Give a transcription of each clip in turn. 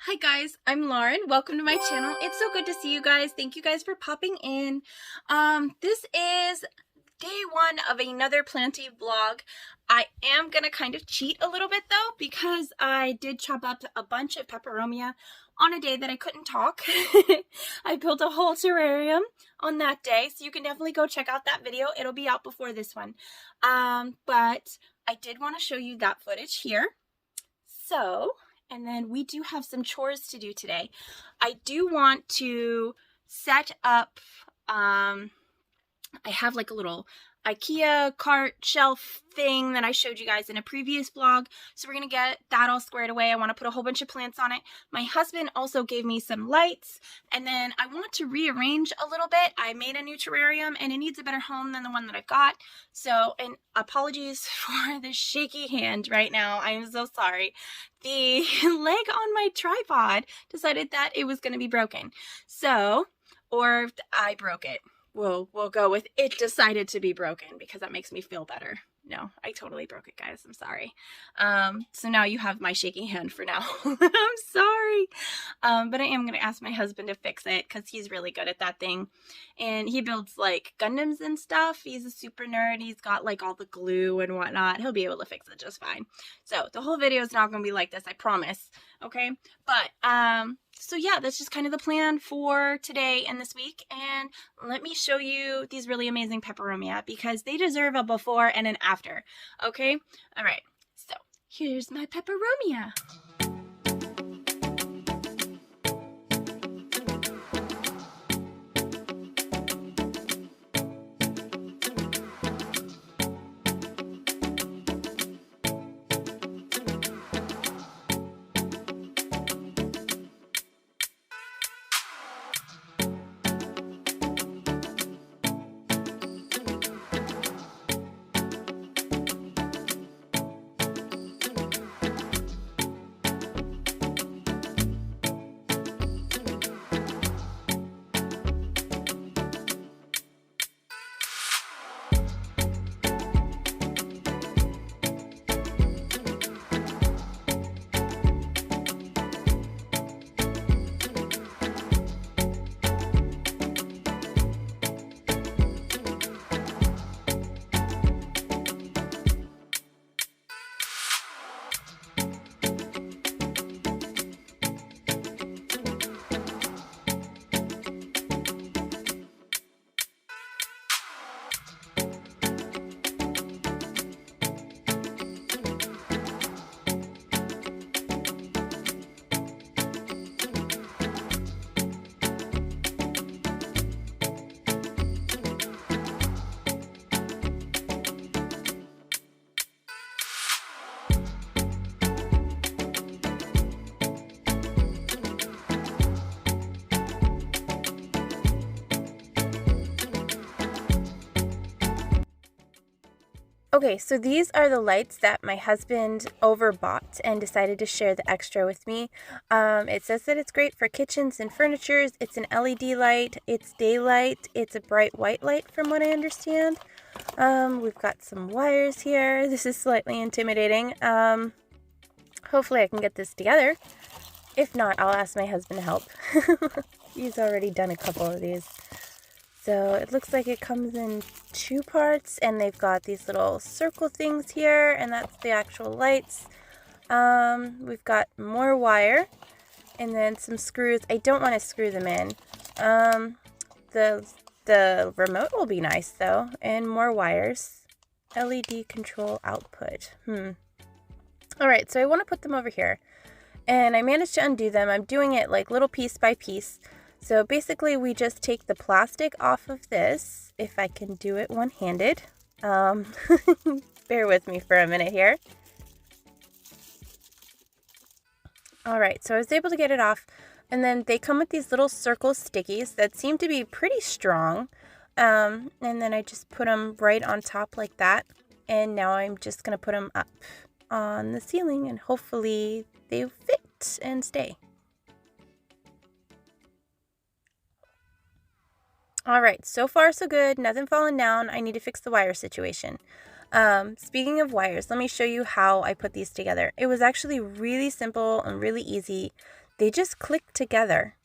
Hi guys, I'm Lauren. Welcome to my channel. It's so good to see you guys. Thank you guys for popping in. This is day one of another planty vlog. I am gonna kind of cheat a little bit though, because I did chop up a bunch of peperomia on a day that I couldn't talk. I built a whole terrarium on that day, so you can definitely go check out that video. It'll be out before this one. But I did want to show you that footage here. So, and then we do have some chores to do today. I do want to set up, I have like a little IKEA cart shelf thing that I showed you guys in a previous vlog. So we're going to get that all squared away. I want to put a whole bunch of plants on it. My husband also gave me some lights, and then I want to rearrange a little bit. I made a new terrarium and it needs a better home than the one that I've got. So, and apologies for the shaky hand right now. I am so sorry. The leg on my tripod decided that it was going to be broken. So, or I broke it. We'll go with it decided to be broken because that makes me feel better. No, I totally broke it, guys. I'm sorry. So now you have my shaking hand for now. I'm sorry. But I am going to ask my husband to fix it because he's really good at that thing. And he builds like Gundams and stuff. He's a super nerd. He's got like all the glue and whatnot. He'll be able to fix it just fine. So the whole video is not going to be like this, I promise. Okay. But, so yeah, that's just kind of the plan for today and this week. And let me show you these really amazing peperomia because they deserve a before and an after. Okay? All right. So here's my peperomia. Okay, so these are the lights that my husband overbought and decided to share the extra with me. It says that it's great for kitchens and furnitures. It's an LED light. It's daylight. It's a bright white light from what I understand. We've got some wires here. This is slightly intimidating. Hopefully I can get this together. If not, I'll ask my husband to help. He's already done a couple of these. So it looks like it comes in two parts, and they've got these little circle things here, and that's the actual lights. We've got more wire, and then some screws. I don't want to screw them in. The remote will be nice though, and more wires. LED control output. Alright, so I want to put them over here, and I managed to undo them. I'm doing it like little piece by piece. So basically we just take the plastic off of this, if I can do it one-handed. Bear with me for a minute here. Alright, so I was able to get it off, and then they come with these little circle stickies that seem to be pretty strong. And then I just put them right on top like that, and now I'm just going to put them up on the ceiling, and hopefully they fit and stay. Alright, so far so good, nothing falling down. I need to fix the wire situation. Speaking of wires, let me show you how I put these together. It was actually really simple and really easy. they just click together,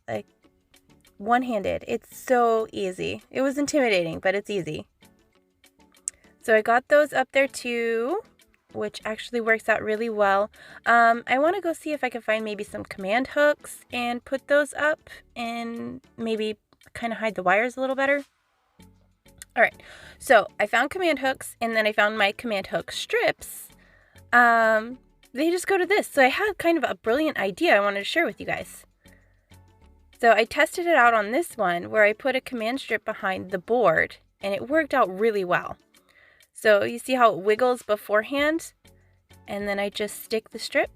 like one-handed. It's so easy. It was intimidating, but it's easy. So I got those up there too, which actually works out really well. I want to go see if I can find maybe some command hooks and put those up and maybe kind of hide the wires a little better. All right, so I found command hooks, and then I found my command hook strips. They just go to this. So I had kind of a brilliant idea I wanted to share with you guys. So I tested it out on this one where I put a command strip behind the board, and it worked out really well. So you see how it wiggles beforehand, and then I just stick the strip.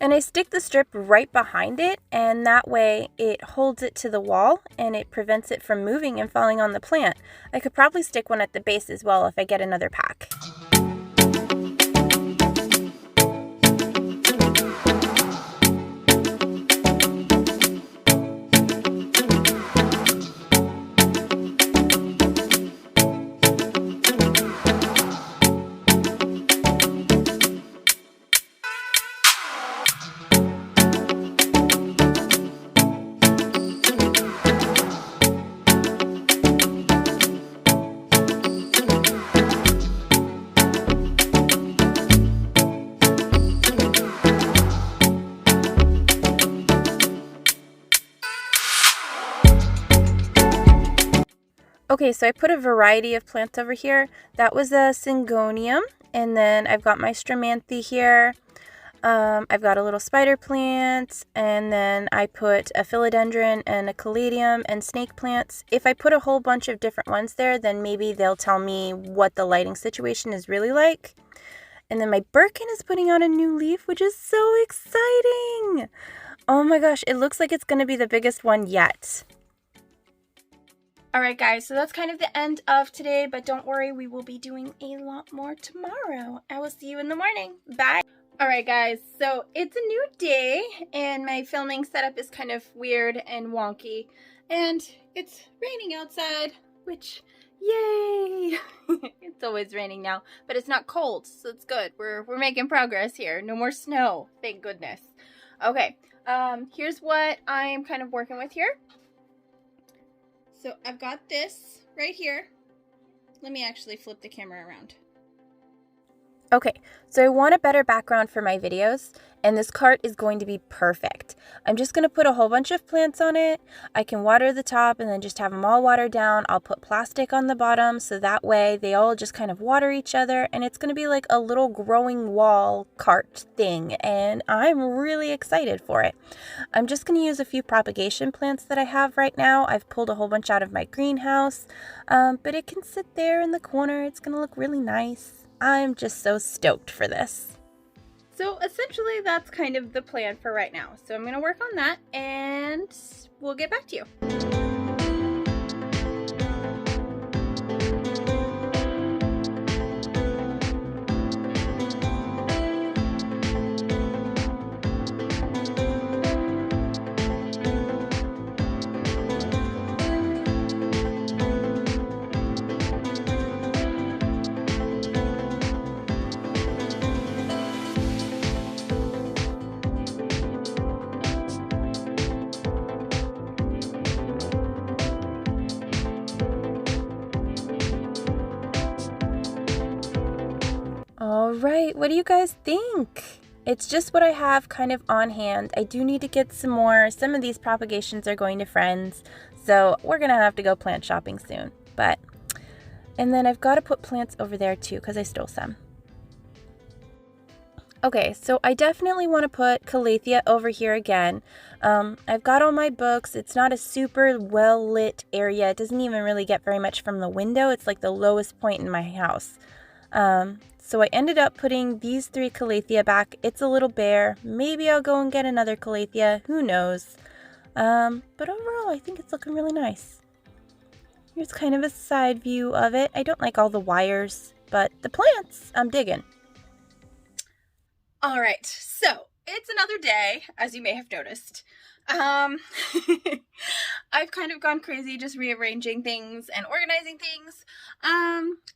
And I stick the strip right behind it, and that way it holds it to the wall and it prevents it from moving and falling on the plant. I could probably stick one at the base as well if I get another pack. Okay, so I put a variety of plants over here. That was a syngonium, and then I've got my stramanthe here. I've got a little spider plant, and then I put a philodendron and a caladium and snake plants. If I put a whole bunch of different ones there, then maybe they'll tell me what the lighting situation is really like. And then my Birkin is putting out a new leaf, which is so exciting. Oh my gosh, it looks like it's going to be the biggest one yet. Alright guys, so that's kind of the end of today, but don't worry, we will be doing a lot more tomorrow. I will see you in the morning. Bye! Alright guys, so it's a new day, and my filming setup is kind of weird and wonky, and it's raining outside, which, yay! It's always raining now, but it's not cold, so it's good. We're making progress here. No more snow, thank goodness. Okay, here's what I'm kind of working with here. So I've got this right here. Let me actually flip the camera around. Okay, so I want a better background for my videos, and this cart is going to be perfect. I'm just going to put a whole bunch of plants on it. I can water the top and then just have them all watered down. I'll put plastic on the bottom so that way they all just kind of water each other, and it's going to be like a little growing wall cart thing, and I'm really excited for it. I'm just going to use a few propagation plants that I have right now. I've pulled a whole bunch out of my greenhouse, but it can sit there in the corner. It's going to look really nice. I'm just so stoked for this. So essentially that's kind of the plan for right now. So I'm going to work on that and we'll get back to you. Alright, what do you guys think? It's just what I have kind of on hand. I do need to get some more. Some of these propagations are going to friends, so we're going to have to go plant shopping soon. And then I've got to put plants over there too because I stole some. Okay, so I definitely want to put calathea over here again. I've got all my books. It's not a super well lit area. It doesn't even really get very much from the window. It's like the lowest point in my house. So I ended up putting these 3 calathea back. It's a little bare. Maybe I'll go and get another calathea. Who knows? But overall, I think it's looking really nice. Here's kind of a side view of it. I don't like all the wires, but the plants, I'm digging. All right, so it's another day, as you may have noticed. I've kind of gone crazy just rearranging things and organizing things.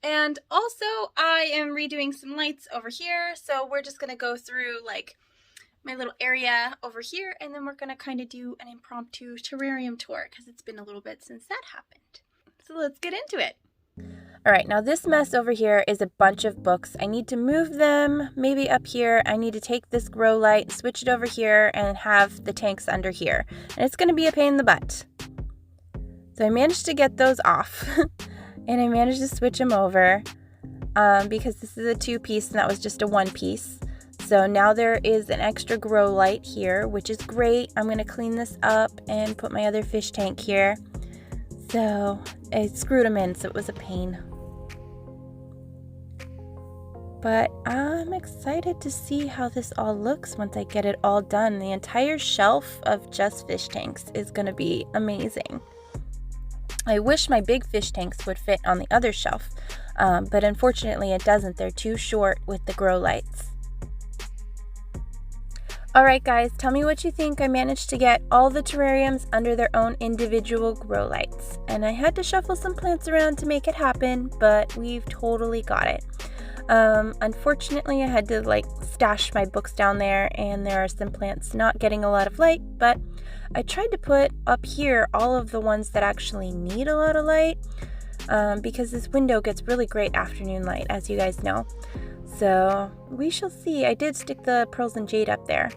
And also I am redoing some lights over here. So we're just going to go through like my little area over here, and then we're going to kind of do an impromptu terrarium tour because it's been a little bit since that happened. So let's get into it. All right, now this mess over here is a bunch of books. I need to move them maybe up here. I need to take this grow light, switch it over here, and have the tanks under here. And it's going to be a pain in the butt. So I managed to get those off, and I managed to switch them over because this is a 2-piece and that was just a 1-piece. So now there is an extra grow light here, which is great. I'm going to clean this up and put my other fish tank here. So I screwed them in, so it was a pain. But I'm excited to see how this all looks once I get it all done. The entire shelf of just fish tanks is going to be amazing. I wish my big fish tanks would fit on the other shelf, but unfortunately it doesn't. They're too short with the grow lights. Alright guys, tell me what you think. I managed to get all the terrariums under their own individual grow lights. And I had to shuffle some plants around to make it happen, but we've totally got it. Unfortunately, I had to stash my books down there, and there are some plants not getting a lot of light, but I tried to put up here all of the ones that actually need a lot of light, because this window gets really great afternoon light, as you guys know. So we shall see. I did stick the pearls and jade up there.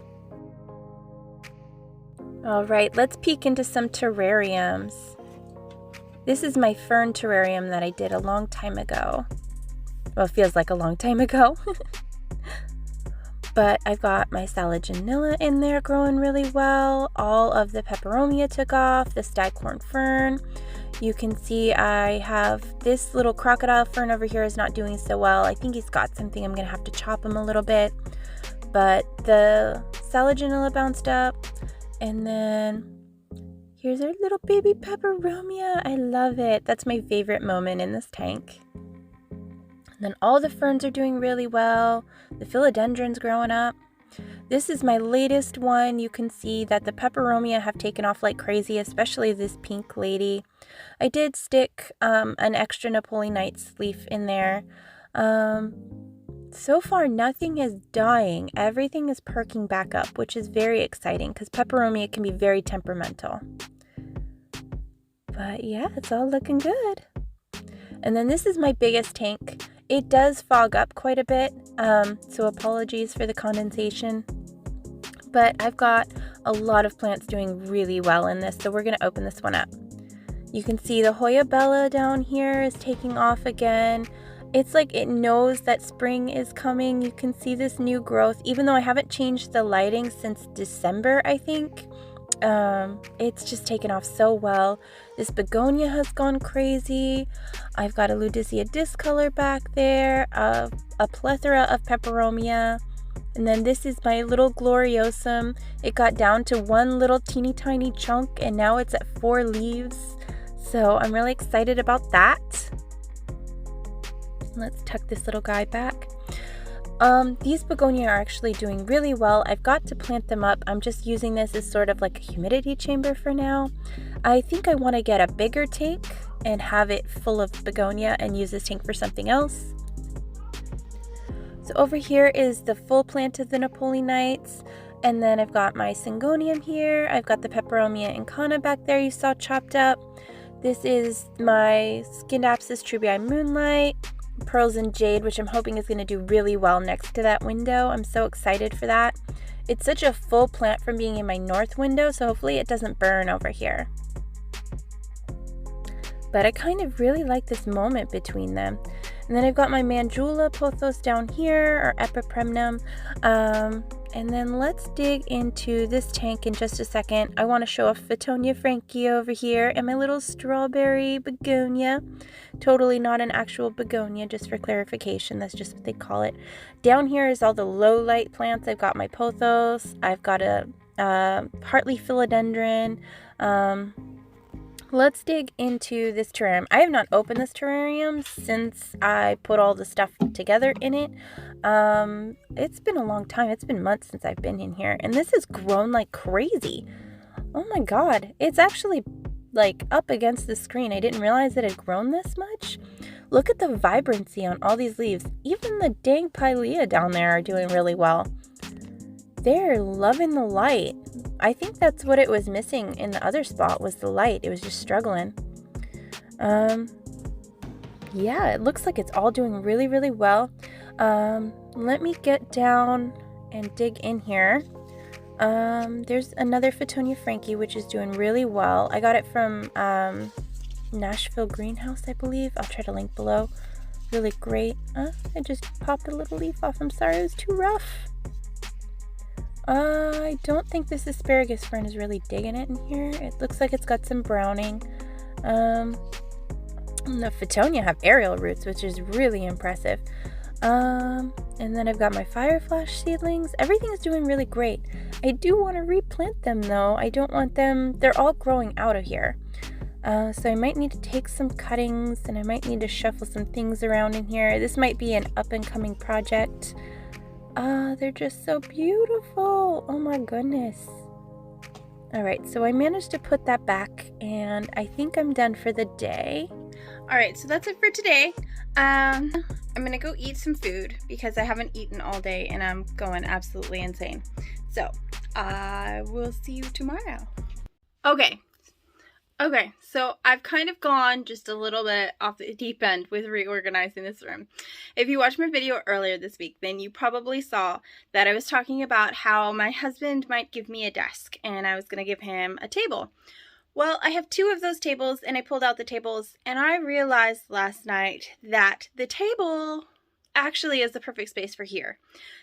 All right, let's peek into some terrariums. This is my fern terrarium that I did a long time ago. Well, it feels like a long time ago. But I've got my salaginilla in there growing really well. All of the peperomia took off, the staghorn fern. You can see I have this little crocodile fern over here is not doing so well. I think he's got something. I'm going to have to chop him a little bit. But the salaginilla bounced up. And then here's our little baby peperomia. I love it. That's my favorite moment in this tank. Then all the ferns are doing really well. The philodendron's growing up. This is my latest one. You can see that the peperomia have taken off like crazy, especially this pink lady. I did stick an extra Napoleonites leaf in there. So far, nothing is dying. Everything is perking back up, which is very exciting because peperomia can be very temperamental. But yeah, it's all looking good. And then this is my biggest tank. It does fog up quite a bit, so apologies for the condensation. But I've got a lot of plants doing really well in this, so we're going to open this one up. You can see the Hoya Bella down here is taking off again. It's like it knows that spring is coming. You can see this new growth, even though I haven't changed the lighting since December, I think. It's just taken off so well. This begonia has gone crazy. I've got a Ludisia discolor back there, a plethora of peperomia. And then this is my little gloriosum. It got down to one little teeny tiny chunk and now it's at 4 leaves. So I'm really excited about that. Let's tuck this little guy back. These begonia are actually doing really well. I've got to plant them up. I'm just using this as sort of like a humidity chamber for now. I think I want to get a bigger tank and have it full of begonia and use this tank for something else. So over here is the full plant of the Napoleonites. And then I've got my syngonium here. I've got the peperomia incana back there you saw chopped up. This is my Scindapsus trubii moonlight. Pearls and jade, which I'm hoping is going to do really well next to that window. I'm so excited for that. It's such a full plant from being in my north window, so hopefully it doesn't burn over here. But I kind of really like this moment between them. And then I've got my Mandula pothos down here, or Epipremnum. And then let's dig into this tank in just a second. I want to show off Fittonia frankia over here and my little strawberry begonia. Totally not an actual begonia, just for clarification. That's just what they call it. Down here is all the low light plants. I've got my pothos. I've got a Hartley philodendron. Let's dig into this terrarium. I have not opened this terrarium since I put all the stuff together in it. It's been a long time. It's been months since I've been in here. And this has grown like crazy. Oh my god. It's actually like up against the screen. I didn't realize it had grown this much. Look at the vibrancy on all these leaves. Even the dang pilea down there are doing really well. they're loving the light. I think that's what it was missing in the other spot, was the light. It was just struggling. Yeah, it looks like it's all doing really, really well. Let me get down and dig in here. There's another Fittonia Frankie, which is doing really well. I got it from Nashville Greenhouse, I believe. I'll try to link below. Really great. I just popped a little leaf off. I'm sorry, it was too rough. I don't think this asparagus fern is really digging it in here. It looks like it's got some browning. The Fittonia have aerial roots, which is really impressive. And then I've got my fire flash seedlings. Everything's doing really great. I do want to replant them though. I don't want them, they're all growing out of here. So I might need to take some cuttings, and I might need to shuffle some things around in here. This might be an up and coming project. They're just so beautiful. Oh my goodness. Alright, so I managed to put that back, and I think I'm done for the day. Alright, so that's it for today. I'm gonna go eat some food because I haven't eaten all day and I'm going absolutely insane. So, I will see you tomorrow. Okay, so I've kind of gone just a little bit off the deep end with reorganizing this room. If you watched my video earlier this week, then you probably saw that I was talking about how my husband might give me a desk and I was going to give him a table. Well, I have 2 of those tables, and I pulled out the tables, and I realized last night that the table actually is the perfect space for here.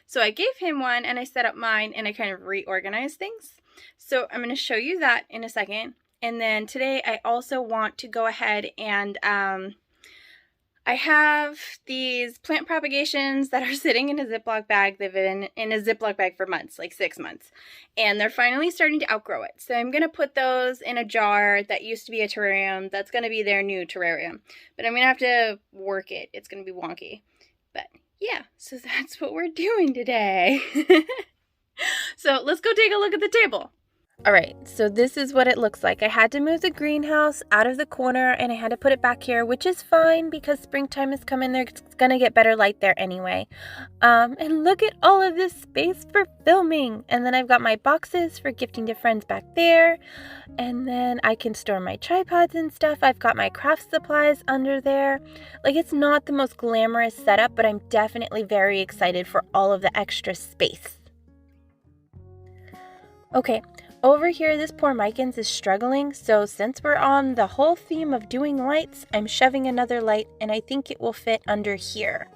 So I gave him one, and I set up mine, and I kind of reorganized things. So I'm going to show you that in a second. And then today I also want to go ahead and I have these plant propagations that are sitting in a Ziploc bag. They've been in a Ziploc bag for months, like 6 months. And they're finally starting to outgrow it. So I'm going to put those in a jar that used to be a terrarium. That's going to be their new terrarium. But I'm going to have to work it. It's going to be wonky. But yeah, so that's what we're doing today. So let's go take a look at the table. Alright, so this is what it looks like. I had to move the greenhouse out of the corner, and I had to put it back here, which is fine because springtime is coming. There's going to get better light there anyway. And look at all of this space for filming. And then I've got my boxes for gifting to friends back there. And then I can store my tripods and stuff. I've got my craft supplies under there. Like, it's not the most glamorous setup, but I'm definitely very excited for all of the extra space. Okay. Over here, this poor Micans is struggling, so since we're on the whole theme of doing lights, I'm shoving another light, and I think it will fit under here.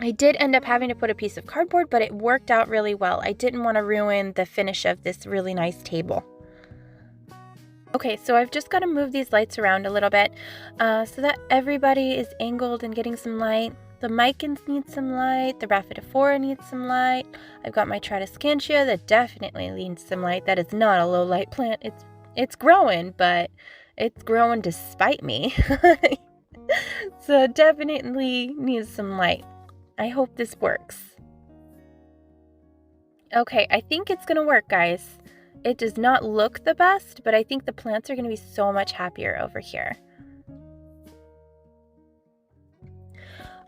I did end up having to put a piece of cardboard, but it worked out really well. I didn't want to ruin the finish of this really nice table. Okay, so I've just got to move these lights around a little bit so that everybody is angled and getting some light. The Micans need some light. The Rhaphidophora needs some light. I've got my Tradescantia that definitely needs some light. That is not a low light plant. It's growing, but it's growing despite me. So it definitely needs some light. I hope this works. Okay, I think it's going to work, guys. It does not look the best, but I think the plants are going to be so much happier over here.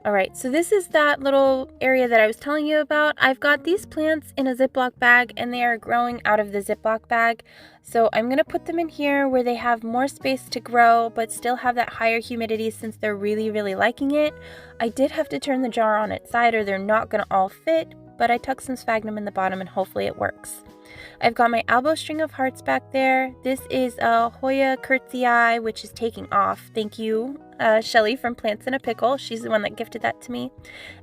Alright, so this is that little area that I was telling you about. I've got these plants in a Ziploc bag, and they are growing out of the Ziploc bag. So I'm going to put them in here where they have more space to grow, but still have that higher humidity since they're really, really liking it. I did have to turn the jar on its side or they're not going to all fit, but I tucked some sphagnum in the bottom and hopefully it works. I've got my elbow string of hearts back there. This is a Hoya Curtsii, which is taking off. Thank you, Shelly from Plants in a Pickle. She's the one that gifted that to me.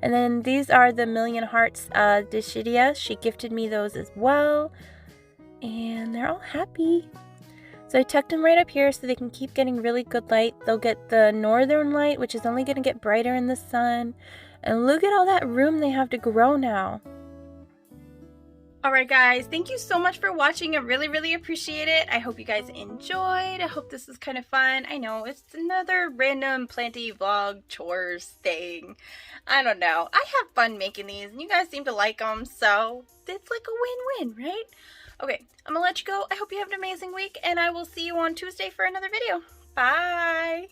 And then these are the Million Hearts Dischidia. She gifted me those as well. And they're all happy. So I tucked them right up here so they can keep getting really good light. They'll get the northern light, which is only going to get brighter in the sun. And look at all that room they have to grow now. Alright guys, thank you so much for watching. I really, really appreciate it. I hope you guys enjoyed. I hope this was kind of fun. I know, it's another random planty vlog chores thing. I don't know. I have fun making these and you guys seem to like them, so it's like a win-win, right? Okay, I'm gonna let you go. I hope you have an amazing week and I will see you on Tuesday for another video. Bye!